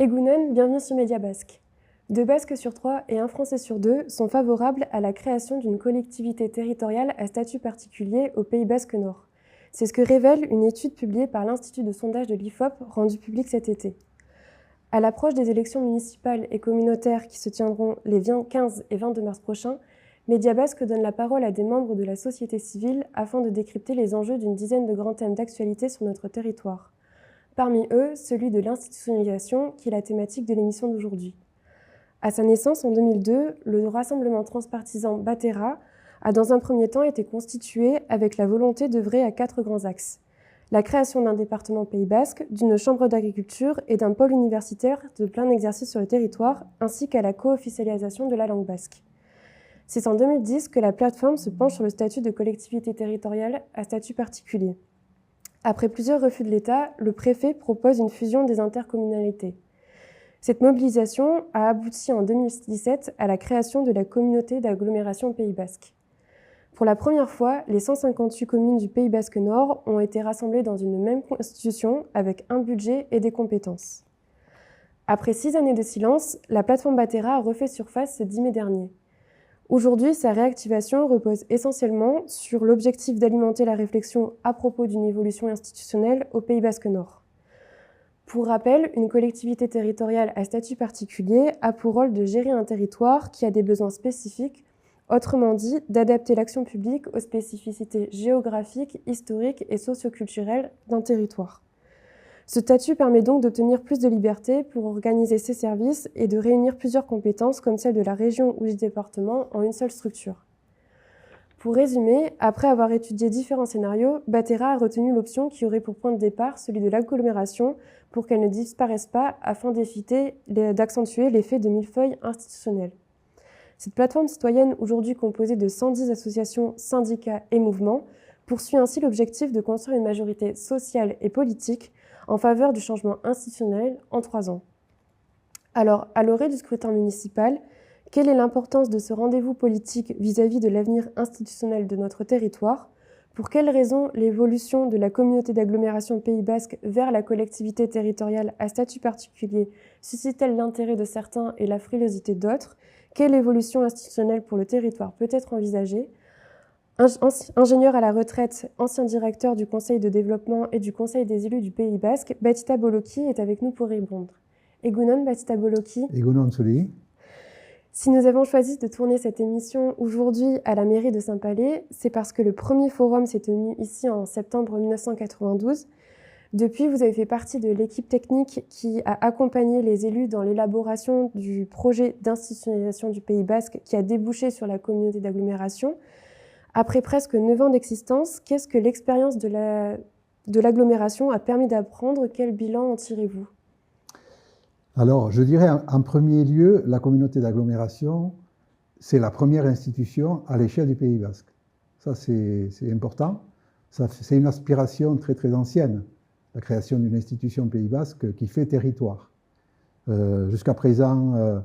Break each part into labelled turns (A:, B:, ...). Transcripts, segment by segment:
A: Egunon, bienvenue sur Média Basque. 2 Basques sur 3 et 1 Français sur 2 sont favorables à la création d'une collectivité territoriale à statut particulier au Pays Basque Nord. C'est ce que révèle une étude publiée par l'Institut de sondage de l'IFOP rendue publique cet été. À l'approche des élections municipales et communautaires qui se tiendront les 15 et 22 mars prochains, Média Basque donne la parole à des membres de la société civile afin de décrypter les enjeux d'une dizaine de grands thèmes d'actualité sur notre territoire. Parmi eux, celui de l'institutionnalisation, qui est la thématique de l'émission d'aujourd'hui. À sa naissance en 2002, le rassemblement transpartisan Batera a dans un premier temps été constitué avec la volonté d'œuvrer à 4 grands axes. La création d'un département Pays Basque, d'une chambre d'agriculture et d'un pôle universitaire de plein exercice sur le territoire, ainsi qu'à la co-officialisation de la langue basque. C'est en 2010 que la plateforme se penche sur le statut de collectivité territoriale à statut particulier. Après plusieurs refus de l'État, le préfet propose une fusion des intercommunalités. Cette mobilisation a abouti en 2017 à la création de la communauté d'agglomération Pays Basque. Pour la première fois, les 158 communes du Pays Basque Nord ont été rassemblées dans une même constitution avec un budget et des compétences. Après 6 années de silence, la plateforme Batera a refait surface ce 10 mai dernier. Aujourd'hui, sa réactivation repose essentiellement sur l'objectif d'alimenter la réflexion à propos d'une évolution institutionnelle au Pays Basque Nord. Pour rappel, une collectivité territoriale à statut particulier a pour rôle de gérer un territoire qui a des besoins spécifiques, autrement dit, d'adapter l'action publique aux spécificités géographiques, historiques et socioculturelles d'un territoire. Ce statut permet donc d'obtenir plus de liberté pour organiser ses services et de réunir plusieurs compétences comme celles de la région ou du département en une seule structure. Pour résumer, après avoir étudié différents scénarios, Batera a retenu l'option qui aurait pour point de départ celui de l'agglomération pour qu'elle ne disparaisse pas afin d'éviter d'accentuer l'effet de millefeuille institutionnel. Cette plateforme citoyenne, aujourd'hui composée de 110 associations, syndicats et mouvements, poursuit ainsi l'objectif de construire une majorité sociale et politique en faveur du changement institutionnel en 3 ans. Alors, à l'orée du scrutin municipal, quelle est l'importance de ce rendez-vous politique vis-à-vis de l'avenir institutionnel de notre territoire? Pour quelles raisons l'évolution de la communauté d'agglomération Pays Basque vers la collectivité territoriale à statut particulier suscite-t-elle l'intérêt de certains et la frilosité d'autres? Quelle évolution institutionnelle pour le territoire peut être envisagée? Ingénieur à la retraite, ancien directeur du Conseil de développement et du Conseil des élus du Pays Basque, Batista Boloki est avec nous pour répondre. Egunon, Batista Boloki.
B: Egunon Soli.
A: Si nous avons choisi de tourner cette émission aujourd'hui à la mairie de Saint-Palais, c'est parce que le premier forum s'est tenu ici en septembre 1992. Depuis, vous avez fait partie de l'équipe technique qui a accompagné les élus dans l'élaboration du projet d'institutionnalisation du Pays Basque qui a débouché sur la communauté d'agglomération. Après presque 9 ans d'existence, qu'est-ce que l'expérience de l'agglomération a permis d'apprendre? Quel bilan en tirez-vous?
B: Alors, je dirais en premier lieu, la communauté d'agglomération, c'est la première institution à l'échelle du Pays Basque. Ça, c'est important. C'est une aspiration très très ancienne, la création d'une institution Pays Basque qui fait territoire. Jusqu'à présent,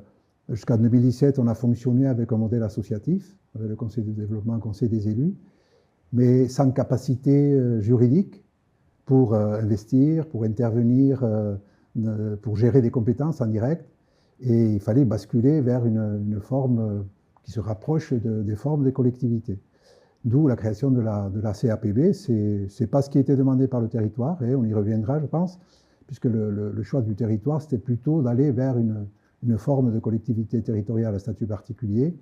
B: jusqu'en 2017, on a fonctionné avec un modèle associatif, avec le Conseil de développement, le Conseil des élus, mais sans capacité juridique pour investir, pour intervenir, pour gérer des compétences en direct. Et il fallait basculer vers une forme qui se rapproche des formes des collectivités. D'où la création de la CAPB. C'est pas ce qui était demandé par le territoire, et on y reviendra, je pense, puisque le choix du territoire, c'était plutôt d'aller vers une forme de collectivité territoriale à statut particulier.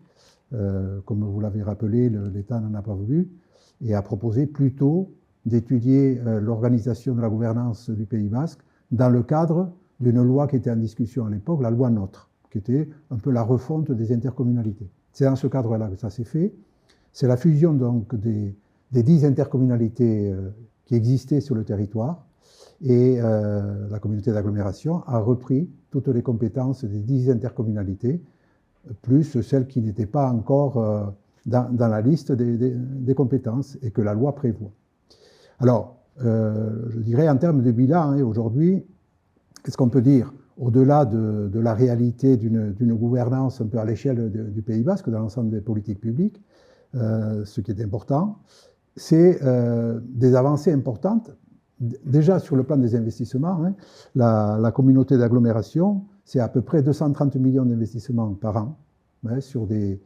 B: Comme vous l'avez rappelé, l'État n'en a pas voulu, et a proposé plutôt d'étudier l'organisation de la gouvernance du Pays Basque dans le cadre d'une loi qui était en discussion à l'époque, la loi NOTRe, qui était un peu la refonte des intercommunalités. C'est dans ce cadre-là que ça s'est fait. C'est la fusion donc des 10 intercommunalités qui existaient sur le territoire, et la communauté d'agglomération a repris toutes les compétences des 10 intercommunalités, plus celles qui n'étaient pas encore dans la liste des compétences et que la loi prévoit. Alors, je dirais en termes de bilan, aujourd'hui, qu'est-ce qu'on peut dire? Au-delà de la réalité d'une gouvernance un peu à l'échelle du Pays Basque, dans l'ensemble des politiques publiques, ce qui est important, c'est des avancées importantes, déjà sur le plan des investissements, hein, la communauté d'agglomération, c'est à peu près 230 millions d'investissements par an, hein, sur des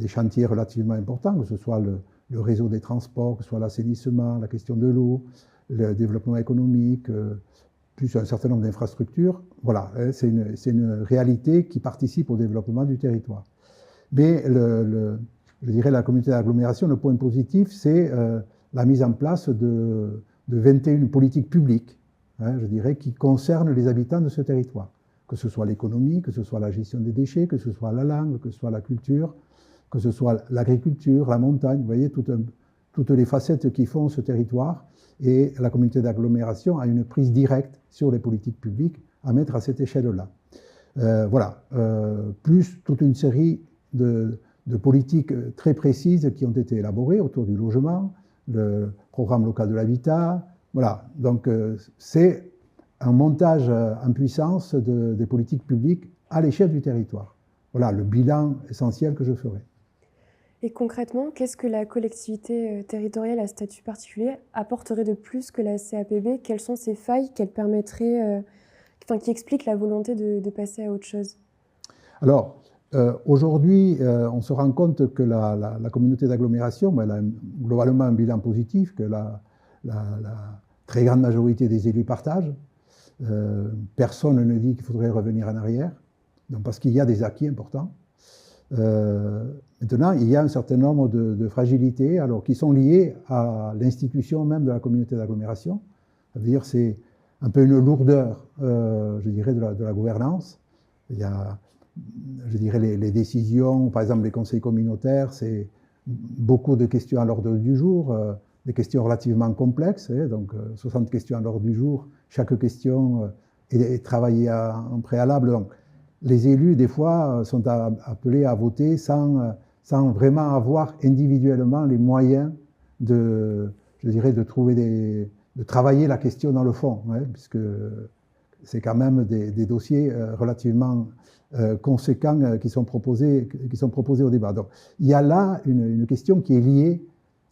B: chantiers relativement importants, que ce soit le réseau des transports, que ce soit l'assainissement, la question de l'eau, le développement économique, plus un certain nombre d'infrastructures. Voilà, hein, c'est une réalité qui participe au développement du territoire. Mais je dirais la communauté d'agglomération, le point positif, c'est la mise en place de 21 politiques publiques, hein, je dirais, qui concernent les habitants de ce territoire. Que ce soit l'économie, que ce soit la gestion des déchets, que ce soit la langue, que ce soit la culture, que ce soit l'agriculture, la montagne, vous voyez, toutes les facettes qui font ce territoire. Et la communauté d'agglomération a une prise directe sur les politiques publiques à mettre à cette échelle-là. Voilà, plus toute une série de politiques très précises qui ont été élaborées autour du logement, le programme local de l'habitat. Voilà, donc c'est un montage en puissance des politiques publiques à l'échelle du territoire. Voilà le bilan essentiel que je ferai.
A: Et concrètement, qu'est-ce que la collectivité territoriale à statut particulier apporterait de plus que la CAPB? Quelles sont ses failles qu'elle permettrait, qui expliquent la volonté de passer à autre chose?
B: Alors, aujourd'hui, on se rend compte que la communauté d'agglomération, elle a globalement un bilan positif, que la très grande majorité des élus partagent. Personne ne dit qu'il faudrait revenir en arrière, donc parce qu'il y a des acquis importants. Maintenant, il y a un certain nombre de fragilités alors, qui sont liées à l'institution même de la communauté d'agglomération. Ça veut dire c'est un peu une lourdeur, je dirais, de la gouvernance. Il y a, je dirais, les décisions, par exemple les conseils communautaires, c'est beaucoup de questions à l'ordre du jour, des questions relativement complexes, donc 60 questions à l'ordre du jour. Chaque question est travaillée en préalable. Donc, les élus, des fois, sont appelés à voter sans vraiment avoir individuellement les moyens de travailler la question dans le fond, hein, puisque c'est quand même des dossiers relativement conséquents qui sont proposés au débat. Donc, il y a là une question qui est liée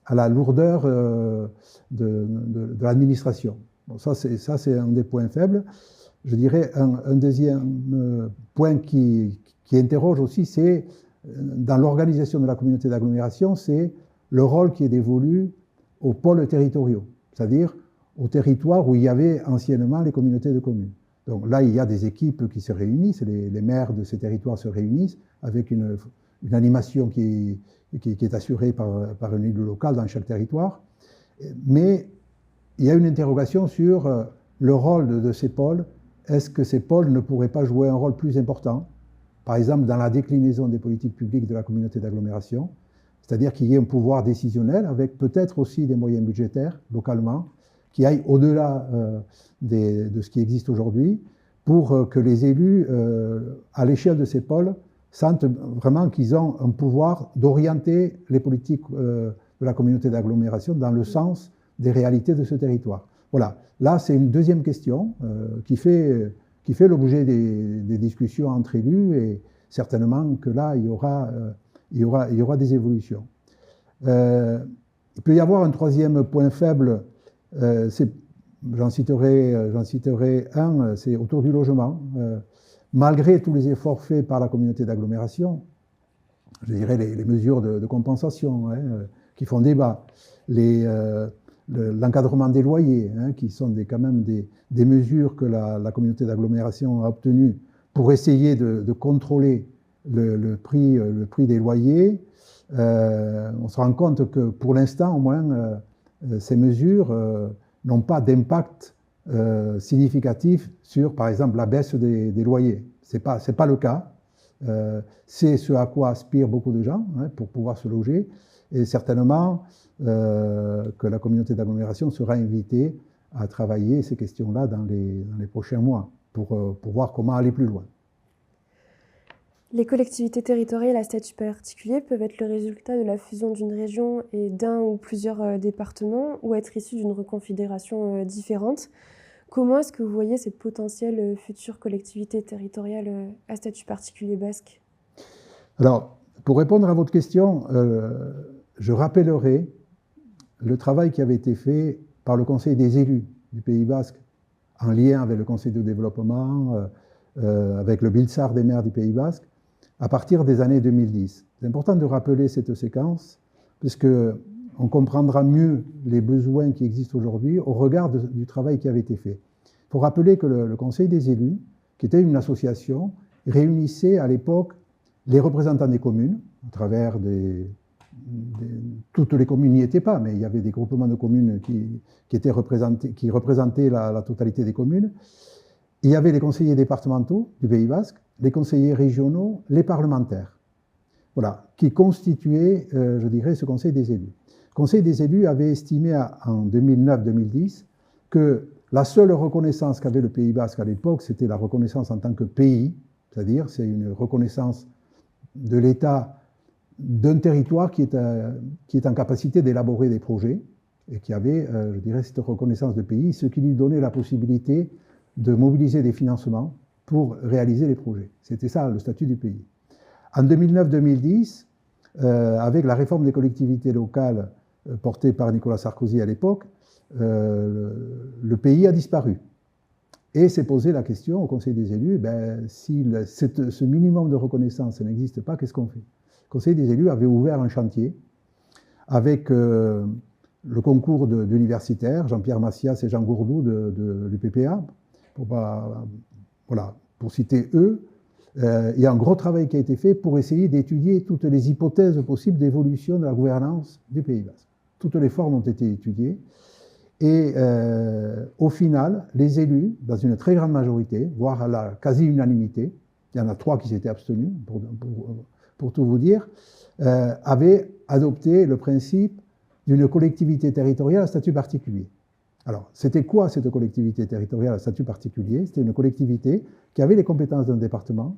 B: à la lourdeur de l'administration. Bon, ça, c'est un des points faibles. Je dirais un deuxième point qui interroge aussi, c'est dans l'organisation de la communauté d'agglomération, c'est le rôle qui est dévolu aux pôles territoriaux, c'est-à-dire aux territoires où il y avait anciennement les communautés de communes. Donc là, il y a des équipes qui se réunissent, les maires de ces territoires se réunissent avec une animation qui est assurée par un élu local dans chaque territoire. Mais il y a une interrogation sur le rôle de ces pôles. Est-ce que ces pôles ne pourraient pas jouer un rôle plus important, par exemple dans la déclinaison des politiques publiques de la communauté d'agglomération, c'est-à-dire qu'il y ait un pouvoir décisionnel avec peut-être aussi des moyens budgétaires localement, qui aillent au-delà de ce qui existe aujourd'hui, pour que les élus, à l'échelle de ces pôles, sentent vraiment qu'ils ont un pouvoir d'orienter les politiques de la communauté d'agglomération dans le sens des réalités de ce territoire. Voilà, là c'est une deuxième question qui fait l'objet des discussions entre élus et certainement que là il y aura des évolutions. Il peut y avoir un troisième point faible, j'en citerai un, c'est autour du logement. Malgré tous les efforts faits par la communauté d'agglomération, je dirais les mesures de compensation qui font débat, l'encadrement des loyers, qui sont quand même des mesures que la communauté d'agglomération a obtenues pour essayer de contrôler le prix des loyers. On se rend compte que pour l'instant, au moins, ces mesures n'ont pas d'impact significatif sur, par exemple, la baisse des loyers. C'est pas le cas. C'est ce à quoi aspirent beaucoup de gens pour pouvoir se loger. Et certainement que la communauté d'agglomération sera invitée à travailler ces questions-là dans les prochains mois pour voir comment aller plus loin.
A: Les collectivités territoriales à statut particulier peuvent être le résultat de la fusion d'une région et d'un ou plusieurs départements ou être issues d'une reconfiguration différente. Comment est-ce que vous voyez cette potentielle future collectivité territoriale à statut particulier basque?
B: Alors, pour répondre à votre question, je rappellerai le travail qui avait été fait par le Conseil des élus du Pays Basque, en lien avec le Conseil de développement, avec le Biltzar des maires du Pays Basque, à partir des années 2010. C'est important de rappeler cette séquence, puisqu'on comprendra mieux les besoins qui existent aujourd'hui au regard du travail qui avait été fait. Il faut rappeler que le Conseil des élus, qui était une association, réunissait à l'époque les représentants des communes, à travers toutes les communes n'y étaient pas, mais il y avait des groupements de communes qui représentaient la totalité des communes. Il y avait les conseillers départementaux du Pays Basque, les conseillers régionaux, les parlementaires, voilà, qui constituaient, je dirais, ce Conseil des élus. Le Conseil des élus avait estimé en 2009-2010 que la seule reconnaissance qu'avait le Pays Basque à l'époque, c'était la reconnaissance en tant que pays, c'est-à-dire c'est une reconnaissance de l'État d'un territoire qui est en capacité d'élaborer des projets et qui avait, je dirais, cette reconnaissance de pays, ce qui lui donnait la possibilité de mobiliser des financements pour réaliser les projets. C'était ça le statut du pays. En 2009-2010, avec la réforme des collectivités locales portée par Nicolas Sarkozy à l'époque, le pays a disparu. Et s'est posé la question au Conseil des élus, si ce minimum de reconnaissance n'existe pas, qu'est-ce qu'on fait? Le Conseil des élus avait ouvert un chantier avec le concours d'universitaires, Jean-Pierre Massias et Jean Gourdou de l'UPPA, pour citer eux. Il y a un gros travail qui a été fait pour essayer d'étudier toutes les hypothèses possibles d'évolution de la gouvernance du Pays Basque. Toutes les formes ont été étudiées. Et au final, les élus, dans une très grande majorité, voire à la quasi-unanimité, il y en a 3 qui s'étaient abstenus, pour tout vous dire, avaient adopté le principe d'une collectivité territoriale à statut particulier. Alors, c'était quoi cette collectivité territoriale à statut particulier? C'était une collectivité qui avait les compétences d'un département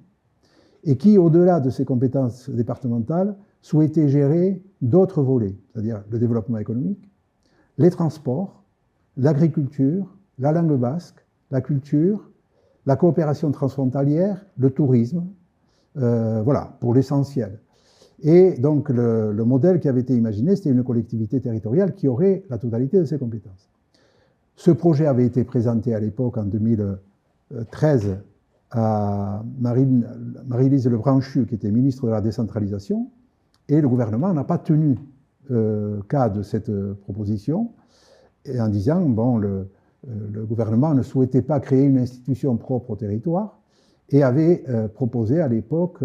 B: et qui, au-delà de ses compétences départementales, souhaitait gérer d'autres volets, c'est-à-dire le développement économique, les transports, l'agriculture, la langue basque, la culture, la coopération transfrontalière, le tourisme, voilà, pour l'essentiel. Et donc le modèle qui avait été imaginé, c'était une collectivité territoriale qui aurait la totalité de ses compétences. Ce projet avait été présenté à l'époque, en 2013, à Marie-Lise Lebranchu, qui était ministre de la décentralisation, et le gouvernement n'a pas tenu cas de cette proposition, et en disant, bon, le gouvernement ne souhaitait pas créer une institution propre au territoire, et avait proposé à l'époque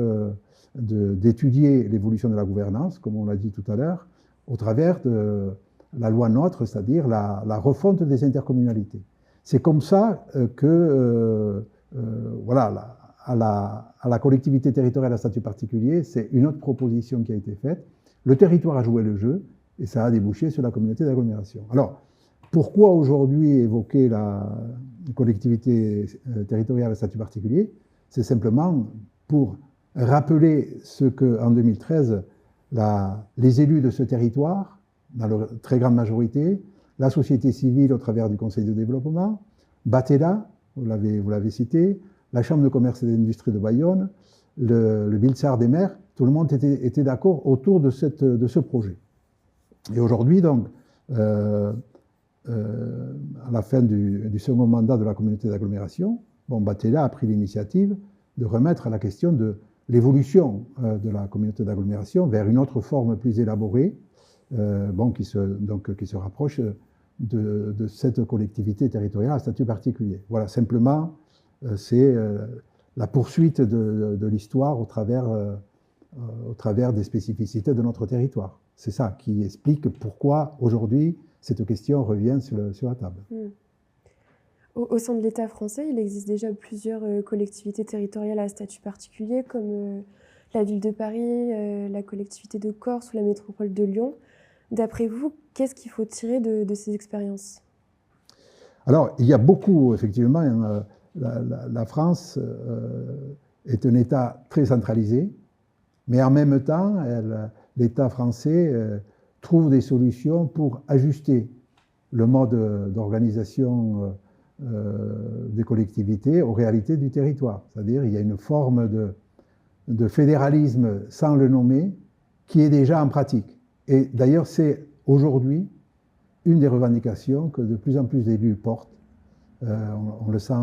B: d'étudier l'évolution de la gouvernance, comme on l'a dit tout à l'heure, au travers de la loi NOTRe, c'est-à-dire la refonte des intercommunalités. C'est comme ça que, voilà, à la collectivité territoriale à statut particulier, c'est une autre proposition qui a été faite. Le territoire a joué le jeu, et ça a débouché sur la communauté d'agglomération. Alors, pourquoi aujourd'hui évoquer la collectivité territoriale à statut particulier? C'est simplement pour rappeler ce qu'en 2013, les élus de ce territoire, dans leur très grande majorité, la société civile au travers du Conseil de développement, Batella, vous l'avez cité, la Chambre de commerce et d'industrie de Bayonne, le Biltzar des maires, tout le monde était d'accord autour de ce projet. Et aujourd'hui, donc, à la fin du second mandat de la communauté d'agglomération, bon, Batella a pris l'initiative de remettre la question de l'évolution de la communauté d'agglomération vers une autre forme plus élaborée, bon, qui se rapproche de cette collectivité territoriale à statut particulier. Voilà, simplement, c'est la poursuite de l'histoire au travers des spécificités de notre territoire. C'est ça qui explique pourquoi aujourd'hui cette question revient sur la table.
A: Au sein de l'État français, il existe déjà plusieurs collectivités territoriales à statut particulier, comme la ville de Paris, la collectivité de Corse ou la métropole de Lyon. D'après vous, qu'est-ce qu'il faut tirer de ces expériences?
B: Alors, il y a beaucoup, effectivement. La France est un État très centralisé, mais en même temps, l'État français trouve des solutions pour ajuster le mode d'organisation des collectivités aux réalités du territoire. C'est-à-dire il y a une forme de fédéralisme sans le nommer qui est déjà en pratique. Et d'ailleurs, c'est aujourd'hui une des revendications que de plus en plus d'élus portent. On le sent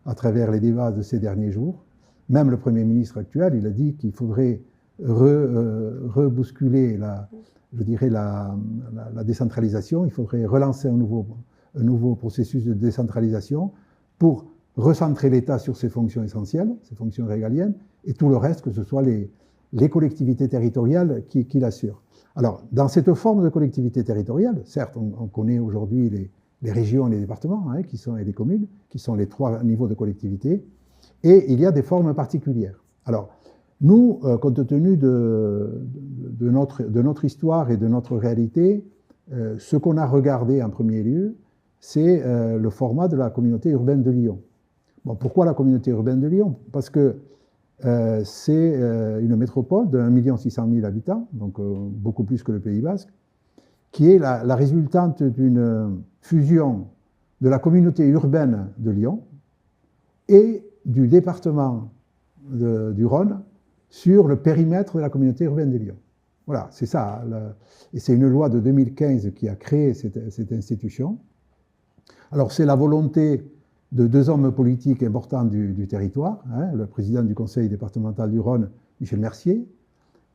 B: à travers les débats de ces derniers jours. Même le Premier ministre actuel, il a dit qu'il faudrait rebousculer la décentralisation, il faudrait relancer un nouveau processus de décentralisation pour recentrer l'État sur ses fonctions essentielles, ses fonctions régaliennes, et tout le reste, que ce soit les collectivités territoriales qui l'assurent. Alors, dans cette forme de collectivité territoriale, certes, on connaît aujourd'hui les régions et les départements, et les communes, qui sont les 3 niveaux de collectivité, et il y a des formes particulières. Alors, nous, compte tenu de notre histoire et de notre réalité, ce qu'on a regardé en premier lieu, c'est le format de la communauté urbaine de Lyon. Bon, pourquoi la communauté urbaine de Lyon? Parce que c'est une métropole de 1 600 000 habitants, donc beaucoup plus que le Pays Basque, qui est la résultante d'une fusion de la communauté urbaine de Lyon et du département du Rhône sur le périmètre de la communauté urbaine de Lyon. Voilà, c'est ça. Et c'est une loi de 2015 qui a créé cette institution. Alors, c'est la volonté de 2 hommes politiques importants du territoire, le président du conseil départemental du Rhône, Michel Mercier,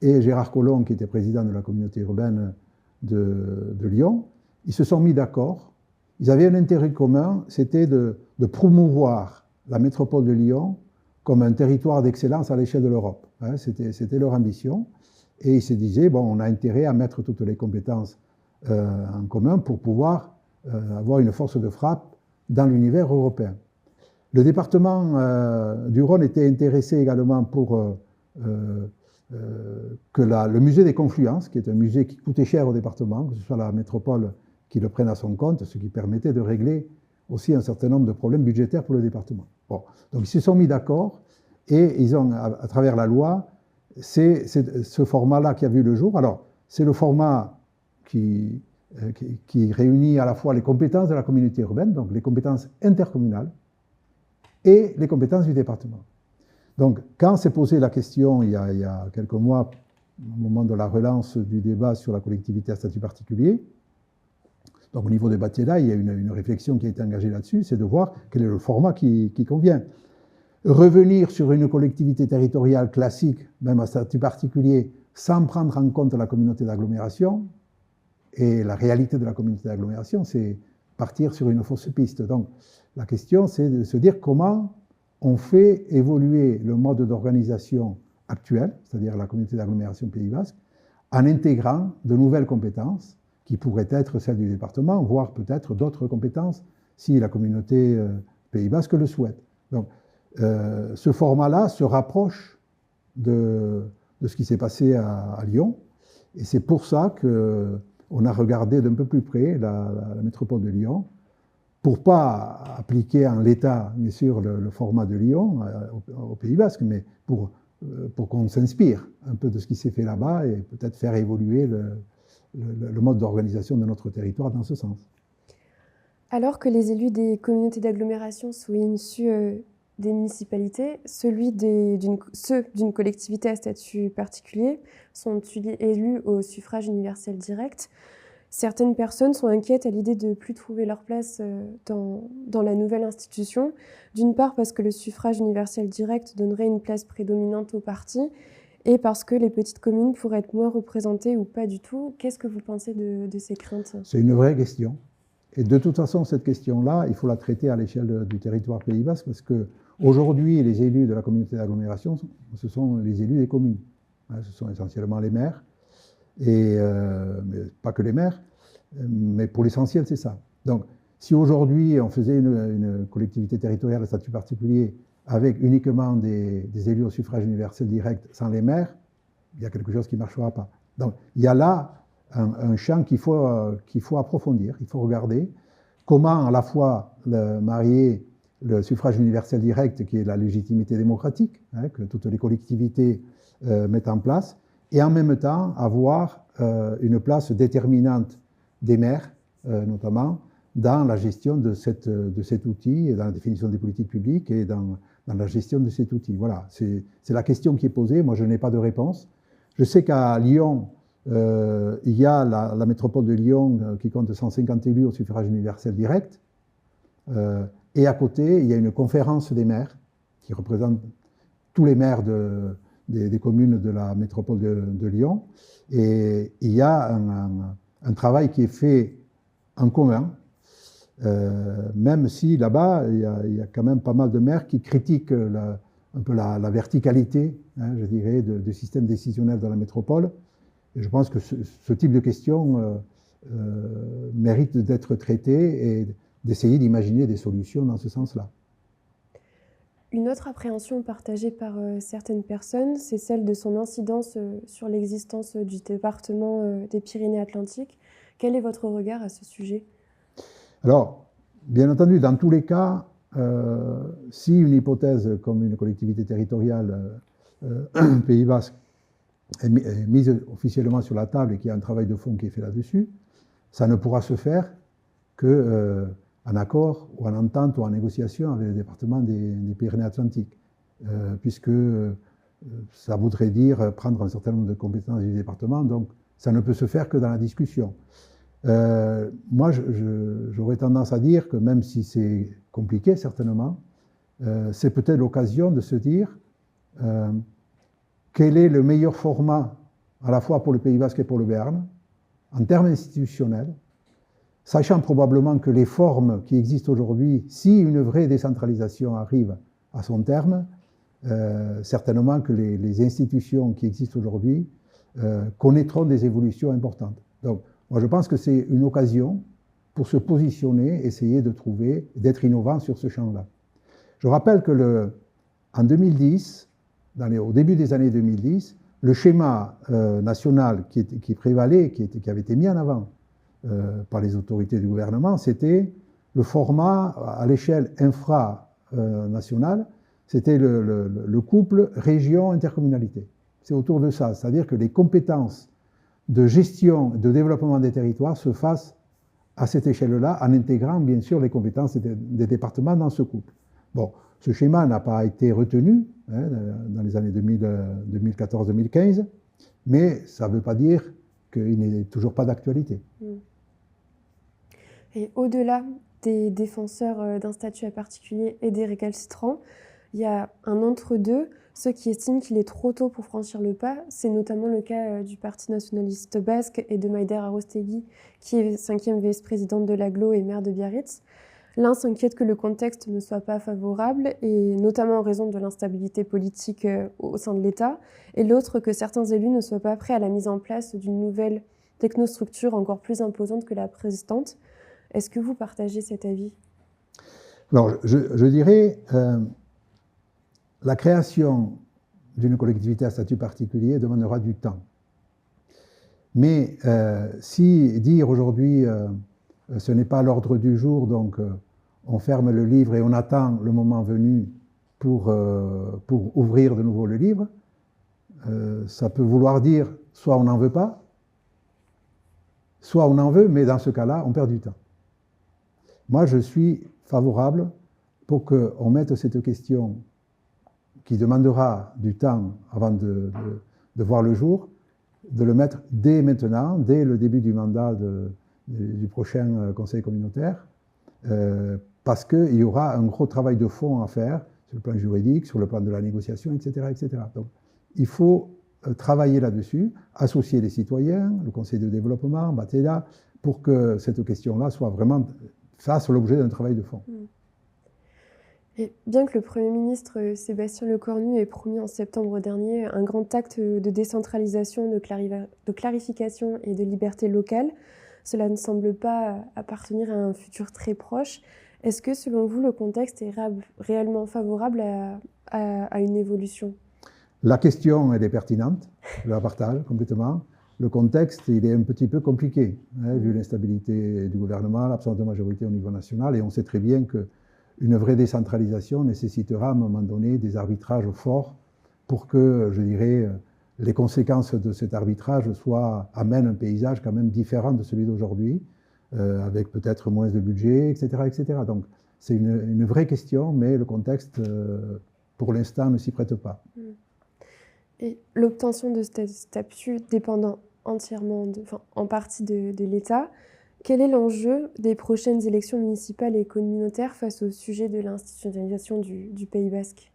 B: et Gérard Collomb, qui était président de la communauté urbaine de Lyon. Ils se sont mis d'accord. Ils avaient un intérêt commun, c'était de promouvoir la métropole de Lyon comme un territoire d'excellence à l'échelle de l'Europe. C'était leur ambition. Et ils se disaient, bon, on a intérêt à mettre toutes les compétences en commun pour pouvoir avoir une force de frappe dans l'univers européen. Le département du Rhône était intéressé également pour que le musée des Confluences, qui est un musée qui coûtait cher au département, que ce soit la métropole qui le prenne à son compte, ce qui permettait de régler aussi un certain nombre de problèmes budgétaires pour le département. Bon. Donc ils se sont mis d'accord et ils ont, à travers la loi, c'est ce format-là qui a vu le jour. Alors, c'est le format qui réunit à la fois les compétences de la communauté urbaine, donc les compétences intercommunales, et les compétences du département. Donc, quand s'est posée la question, il y a quelques mois, au moment de la relance du débat sur la collectivité à statut particulier, donc au niveau des Battiella, il y a une réflexion qui a été engagée là-dessus, c'est de voir quel est le format qui convient. Revenir sur une collectivité territoriale classique, même à statut particulier, sans prendre en compte la communauté d'agglomération, et la réalité de la communauté d'agglomération, c'est partir sur une fausse piste. Donc, la question, c'est de se dire comment on fait évoluer le mode d'organisation actuel, c'est-à-dire la communauté d'agglomération Pays Basque, en intégrant de nouvelles compétences qui pourraient être celles du département, voire peut-être d'autres compétences si la communauté Pays Basque le souhaite. Donc, ce format-là se rapproche de ce qui s'est passé à Lyon, et c'est pour ça qu'on a regardé d'un peu plus près la métropole de Lyon, pour pas appliquer en l'état, bien sûr, le format de Lyon au Pays Basque, mais pour qu'on s'inspire un peu de ce qui s'est fait là-bas et peut-être faire évoluer le mode d'organisation de notre territoire dans ce sens.
A: Alors que les élus des communautés d'agglomération sont issus des municipalités, ceux d'une collectivité à statut particulier sont élus au suffrage universel direct. Certaines personnes sont inquiètes à l'idée de ne plus trouver leur place dans la nouvelle institution. D'une part parce que le suffrage universel direct donnerait une place prédominante aux partis et parce que les petites communes pourraient être moins représentées ou pas du tout. Qu'est-ce que vous pensez de ces craintes?
B: C'est une vraie question. Et de toute façon, cette question-là, il faut la traiter à l'échelle du territoire Pays Basque parce qu'aujourd'hui, les élus de la communauté d'agglomération, ce sont les élus des communes. Ce sont essentiellement les maires. Mais pas que les maires, mais pour l'essentiel, c'est ça. Donc, si aujourd'hui on faisait une collectivité territoriale à statut particulier avec uniquement des élus au suffrage universel direct sans les maires, il y a quelque chose qui ne marchera pas. Donc, il y a là un champ qu'il faut approfondir, il faut regarder comment à la fois marier le suffrage universel direct, qui est la légitimité démocratique, que toutes les collectivités mettent en place, et en même temps avoir une place déterminante des maires, notamment, dans la gestion de cet outil, dans la définition des politiques publiques et dans la gestion de cet outil. Voilà, c'est la question qui est posée. Moi, je n'ai pas de réponse. Je sais qu'à Lyon, il y a la métropole de Lyon qui compte 150 élus au suffrage universel direct. Et à côté, il y a une conférence des maires qui représente tous les maires des communes de la métropole de Lyon. Et il y a un travail qui est fait en commun, même si là-bas, il y a quand même pas mal de maires qui critiquent un peu la verticalité, hein, je dirais, du système décisionnel dans la métropole. Et je pense que ce type de questions mérite d'être traité et d'essayer d'imaginer des solutions dans ce sens-là.
A: Une autre appréhension partagée par certaines personnes, c'est celle de son incidence sur l'existence du département des Pyrénées-Atlantiques. Quel est votre regard à ce sujet?
B: Alors, bien entendu, dans tous les cas, si une hypothèse comme une collectivité territoriale Pays Basque est mise officiellement sur la table et qu'il y a un travail de fond qui est fait là-dessus, ça ne pourra se faire que en accord ou en entente ou en négociation avec le département des Pyrénées-Atlantiques, puisque ça voudrait dire prendre un certain nombre de compétences du département, donc ça ne peut se faire que dans la discussion. Moi, j'aurais tendance à dire que même si c'est compliqué, certainement, c'est peut-être l'occasion de se dire quel est le meilleur format, à la fois pour le Pays Basque et pour le Béarn, en termes institutionnels, sachant probablement que les formes qui existent aujourd'hui, si une vraie décentralisation arrive à son terme, certainement que les institutions qui existent aujourd'hui connaîtront des évolutions importantes. Donc, moi, je pense que c'est une occasion pour se positionner, essayer de trouver, d'être innovant sur ce champ-là. Je rappelle que en 2010, au début des années 2010, le schéma national qui prévalait, qui avait été mis en avant par les autorités du gouvernement, c'était le format à l'échelle infranationale, c'était le couple région-intercommunalité. C'est autour de ça, c'est-à-dire que les compétences de gestion, de développement des territoires se fassent à cette échelle-là, en intégrant bien sûr les compétences des départements dans ce couple. Bon, ce schéma n'a pas été retenu hein, dans les années 2014-2015, mais ça ne veut pas dire qu'il n'est toujours pas d'actualité.
A: Et au-delà des défenseurs d'un statut particulier et des récalcitrants, il y a un entre-deux, ceux qui estiment qu'il est trop tôt pour franchir le pas. C'est notamment le cas du Parti nationaliste basque et de Maider Arostegui, qui est 5e vice-présidente de l'Agglo et maire de Biarritz. L'un s'inquiète que le contexte ne soit pas favorable, et notamment en raison de l'instabilité politique au sein de l'État, et l'autre que certains élus ne soient pas prêts à la mise en place d'une nouvelle technostructure encore plus imposante que la précédente. Est-ce que vous partagez cet avis?
B: Alors, je dirais, la création d'une collectivité à statut particulier demandera du temps. Mais si dire aujourd'hui, ce n'est pas l'ordre du jour, donc on ferme le livre et on attend le moment venu pour ouvrir de nouveau le livre, ça peut vouloir dire soit on n'en veut pas, soit on en veut, mais dans ce cas-là, on perd du temps. Moi, je suis favorable pour qu'on mette cette question qui demandera du temps avant de voir le jour, de le mettre dès maintenant, dès le début du mandat du prochain conseil communautaire, parce qu'il y aura un gros travail de fond à faire sur le plan juridique, sur le plan de la négociation, etc. etc. Donc, il faut travailler là-dessus, associer les citoyens, le conseil de développement, Batella, pour que cette question-là soit vraiment fasse l'objet d'un travail de fond.
A: Et bien que le Premier ministre Sébastien Lecornu ait promis en septembre dernier un grand acte de décentralisation, de clarification et de liberté locale, cela ne semble pas appartenir à un futur très proche. Est-ce que, selon vous, le contexte est réellement favorable à une évolution?
B: La question, elle est pertinente, je la partage complètement. Le contexte, il est un petit peu compliqué, hein, vu l'instabilité du gouvernement, l'absence de majorité au niveau national, et on sait très bien qu'une vraie décentralisation nécessitera à un moment donné des arbitrages forts pour que, je dirais, les conséquences de cet arbitrage amènent un paysage quand même différent de celui d'aujourd'hui, avec peut-être moins de budget, etc. etc. Donc c'est une vraie question, mais le contexte, pour l'instant, ne s'y prête pas.
A: Et l'obtention de ce statut dépendant en partie de l'État. Quel est l'enjeu des prochaines élections municipales et communautaires face au sujet de l'institutionnalisation du Pays basque?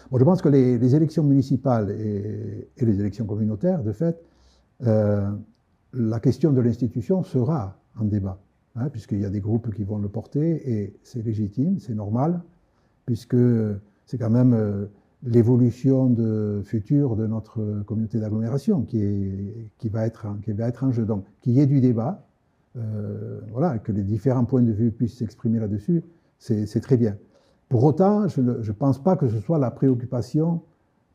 B: Bon, je pense que les élections municipales et les élections communautaires, de fait, la question de l'institution sera en débat, hein, puisqu'il y a des groupes qui vont le porter, et c'est légitime, c'est normal, puisque c'est quand même l'évolution future de notre communauté d'agglomération qui va être en jeu. Donc, qu'il y ait du débat, voilà, que les différents points de vue puissent s'exprimer là-dessus, c'est très bien. Pour autant, je ne pense pas que ce soit la préoccupation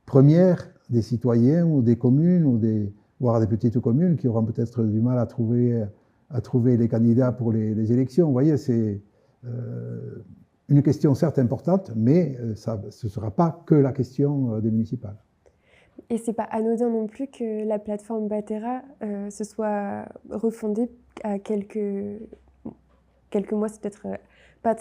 B: première des citoyens ou des communes, voire des petites communes qui auront peut-être du mal à trouver les candidats pour les élections. Vous voyez, c'est une question certes importante, mais ce ne sera pas que la question des municipales.
A: Et c'est pas anodin non plus que la plateforme Batera se soit refondée à quelques mois, c'est peut-être pas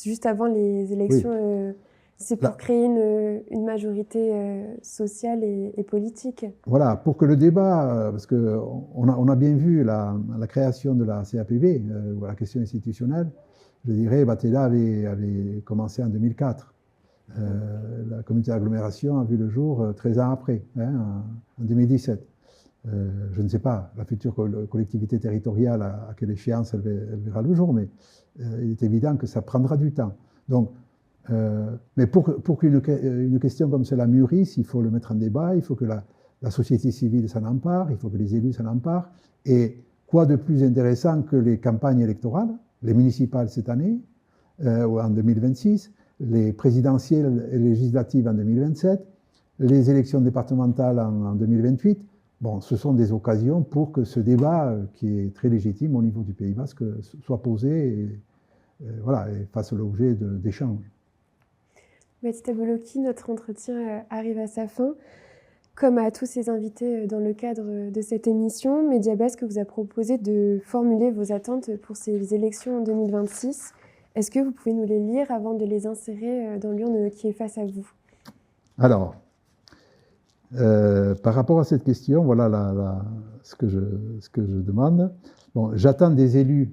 A: juste avant les élections. Oui. C'est pour créer une majorité sociale et politique.
B: Voilà, pour que le débat, parce qu'on a bien vu la création de la CAPB, ou la question institutionnelle, je dirais, Batera avait commencé en 2004. La communauté d'agglomération a vu le jour 13 ans après, hein, en 2017. Je ne sais pas, la future collectivité territoriale, à quelle échéance elle verra le jour, mais il est évident que ça prendra du temps. Donc, mais pour qu'une question comme cela mûrisse, il faut le mettre en débat, il faut que la société civile s'en empare, il faut que les élus s'en emparent. Et quoi de plus intéressant que les campagnes électorales, les municipales cette année, ou en 2026, les présidentielles et législatives en 2027, les élections départementales en 2028. Bon, ce sont des occasions pour que ce débat, qui est très légitime au niveau du Pays basque, soit posé et fasse l'objet d'échanges.
A: Baptista Boloki, notre entretien arrive à sa fin. Comme à tous ses invités dans le cadre de cette émission, Média Basque vous a proposé de formuler vos attentes pour ces élections en 2026. Est-ce que vous pouvez nous les lire avant de les insérer dans l'urne qui est face à vous?
B: Alors, par rapport à cette question, voilà ce que je demande. Bon, j'attends des élus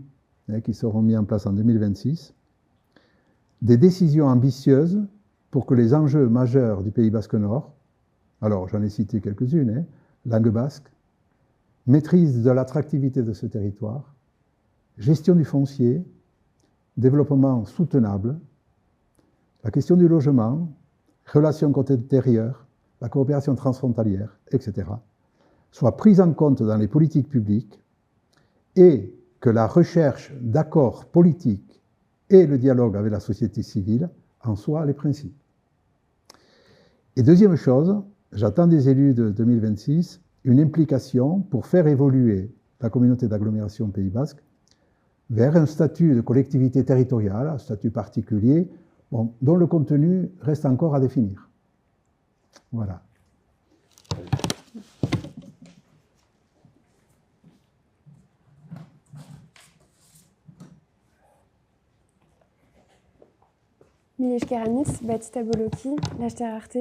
B: qui seront mis en place en 2026, des décisions ambitieuses pour que les enjeux majeurs du Pays basque Nord, alors j'en ai cité quelques-unes, langue basque, maîtrise de l'attractivité de ce territoire, gestion du foncier, développement soutenable, la question du logement, relations côté intérieur, la coopération transfrontalière, etc., soient prises en compte dans les politiques publiques et que la recherche d'accords politiques et le dialogue avec la société civile en soient les principes. Et deuxième chose, j'attends des élus de 2026 une implication pour faire évoluer la communauté d'agglomération Pays basque vers un statut de collectivité territoriale, un statut particulier, dont le contenu reste encore à définir. Voilà.
A: Milesh Karamitz, Baptista Boloki, Lashter Arte.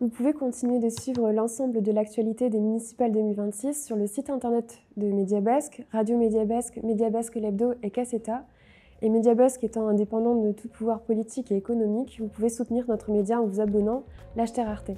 A: Vous pouvez continuer de suivre l'ensemble de l'actualité des municipales 2026 sur le site internet de Média Basque, Radio Média Basque, Média Basque l'Hebdo et Casseta. Et Média Basque étant indépendant de tout pouvoir politique et économique, vous pouvez soutenir notre média en vous abonnant, Lashter Arte.